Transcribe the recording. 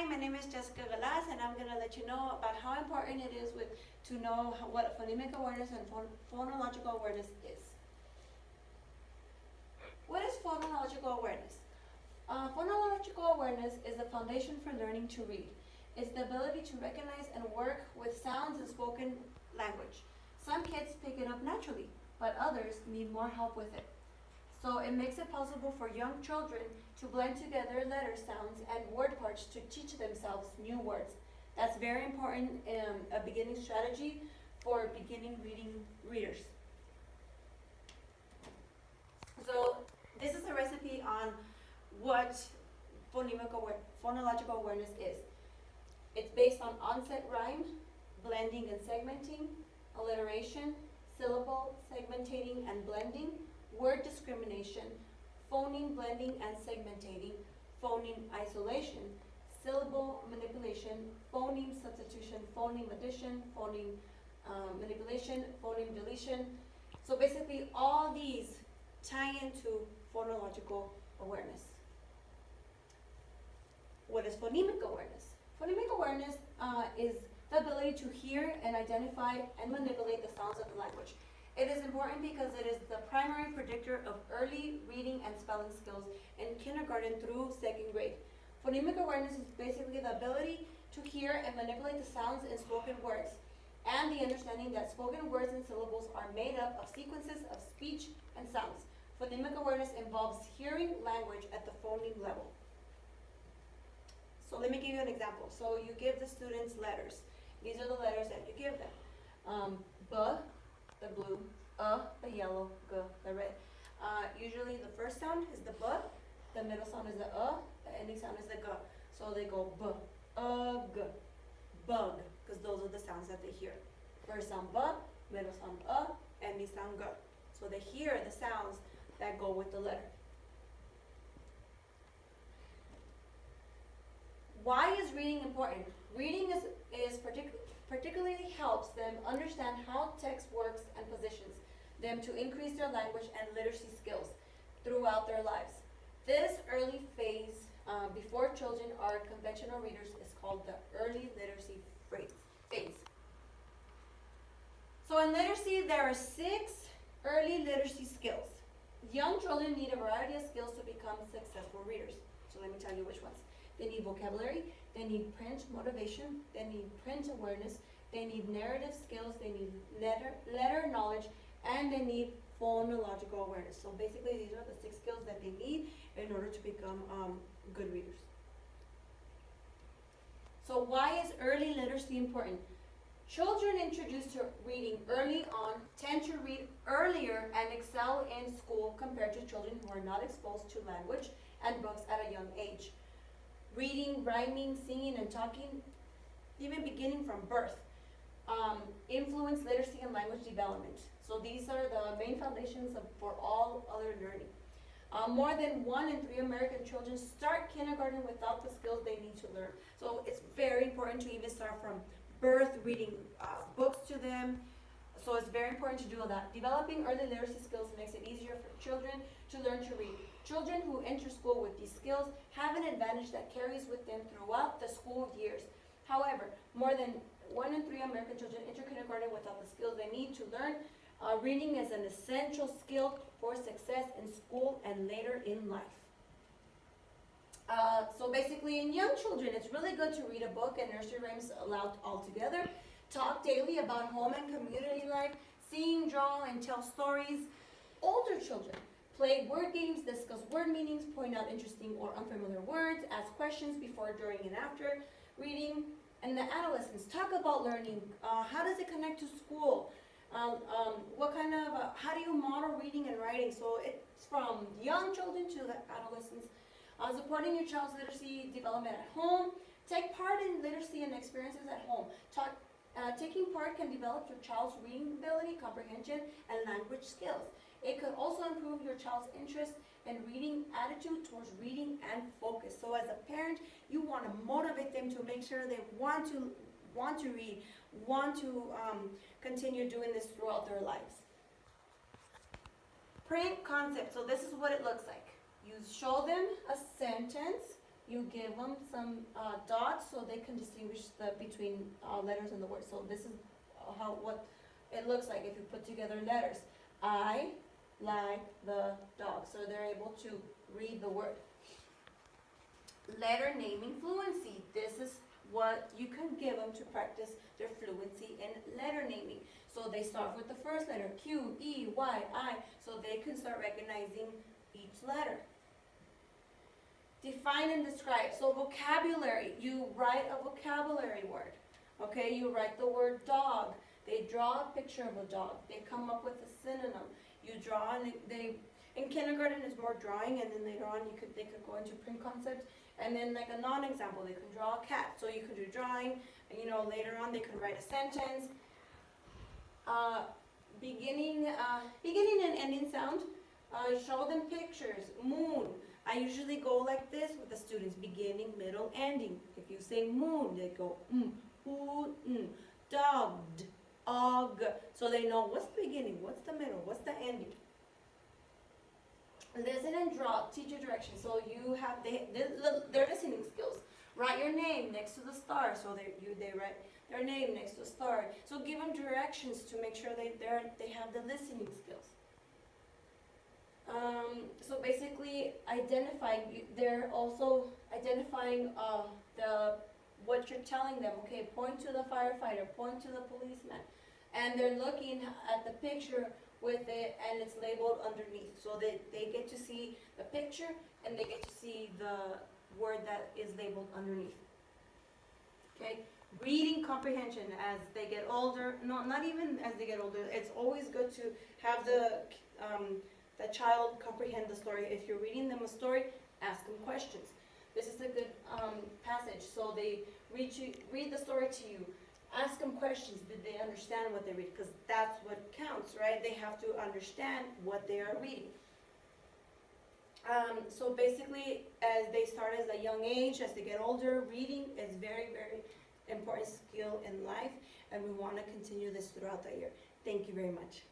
Hi, my name is Jessica Galas, and I'm going to let you know about how important it is to know what phonemic awareness and phonological awareness is. What is phonological awareness? Phonological awareness is the foundation for learning to read. It's the ability to recognize and work with sounds in spoken language. Some kids pick it up naturally, but others need more help with it. So it makes it possible for young children to blend together letter sounds and word parts to teach themselves new words. That's very important, a beginning strategy for beginning readers. So this is a recipe on what phonological awareness is. It's based on onset rhyme, blending and segmenting, alliteration, syllable segmentating and blending, word discrimination, phoneme blending and segmentating, phoneme isolation, syllable manipulation, phoneme substitution, phoneme addition, phoneme manipulation, phoneme deletion. So basically all these tie into phonological awareness. What is phonemic awareness? Phonemic awareness is the ability to hear and identify and manipulate the sounds of the language. It is important because it is the primary predictor of early reading and spelling skills in kindergarten through second grade. Phonemic awareness is basically the ability to hear and manipulate the sounds in spoken words, and the understanding that spoken words and syllables are made up of sequences of speech and sounds. Phonemic awareness involves hearing language at the phoneme level. So let me give you an example. So you give the students letters. These are the letters that you give them. B, the blue, the yellow, G, the red. Usually the first sound is the B, the middle sound is the the ending sound is the G. So they go B, G, bug, because those are the sounds that they hear. First sound B, middle sound ending sound G. So they hear the sounds that go with the letter. Why is reading important? Reading is particularly helps them understand how text works and positions them to increase their language and literacy skills throughout their lives. This early phase, before children are conventional readers, is called the early literacy phase. So in literacy, there are 6 early literacy skills. Young children need a variety of skills to become successful readers. So let me tell you which ones. They need vocabulary, they need print motivation, they need print awareness, they need narrative skills, they need letter knowledge, and they need phonological awareness. So basically these are the 6 skills that they need in order to become good readers. So why is early literacy important? Children introduced to reading early on tend to read earlier and excel in school compared to children who are not exposed to language and books at a young age. Reading, rhyming, singing, and talking, even beginning from birth, influence literacy and language development. So these are the main foundations for all other learning. More than 1 in 3 American children start kindergarten without the skills they need to learn. So it's very important to even start from birth, reading books to them. So it's very important to do all that. Developing early literacy skills makes it easier for children to learn to read. Children who enter school with these skills have an advantage that carries with them throughout the school years. However, more than 1 in 3 American children enter kindergarten without the skills they need to learn. Reading is an essential skill for success in school and later in life. So basically in young children, it's really good to read a book and nursery rhymes aloud all together. Talk daily about home and community life, sing, draw, and tell stories. Older children play word games, discuss word meanings, point out interesting or unfamiliar words, ask questions before, during, and after reading. And the adolescents talk about learning. How does it connect to school? How do you model reading and writing? So it's from young children to the adolescents. Supporting your child's literacy development at home. Take part in literacy and experiences at home. Taking part can develop your child's reading ability, comprehension, and language skills. It could also improve your child's interest and reading attitude towards reading and focus. So as a parent, you want to motivate them to make sure they want to read, want to continue doing this throughout their lives. Print concept. So this is what it looks like. You show them a sentence, you give them some dots so they can distinguish between letters in the word. So this is what it looks like if you put together letters. I like the dog. So they're able to read the word. Letter naming fluency. This is what you can give them to practice their fluency in letter naming. So they start with the first letter, Q, E, Y, I, so they can start recognizing each letter. Define and describe. So vocabulary, you write a vocabulary word. Okay, you write the word dog. They draw a picture of a dog. They come up with a synonym. You draw, and in kindergarten it's more drawing, and then later on they could go into print concepts. And then like a non-example, they can draw a cat. So you could do drawing, and later on they could write a sentence. Beginning and ending sound. Show them pictures. Moon. I usually go like this with the students, beginning, middle, ending. If you say moon, they go dogged, og. So they know what's the beginning, what's the middle, what's the ending. Listen and draw, teacher direction. So you have their listening skills. Write your name next to the star. So they write their name next to a star. So give them directions to make sure they have the listening skills. So basically they're also identifying what you're telling them. Okay, point to the firefighter, point to the policeman. And they're looking at the picture with it, and it's labeled underneath. So they get to see the picture, and they get to see the word that is labeled underneath. Okay, reading comprehension as they get older. No, not even as they get older. It's always good to have the child comprehend the story. If you're reading them a story, ask them questions. This is a good passage. So they read the story to you. Ask them questions. Did they understand what they read? Because that's what counts, right? They have to understand what they are reading. So basically, as they start as a young age, as they get older, reading is very, very important skill in life, and we want to continue this throughout the year. Thank you very much.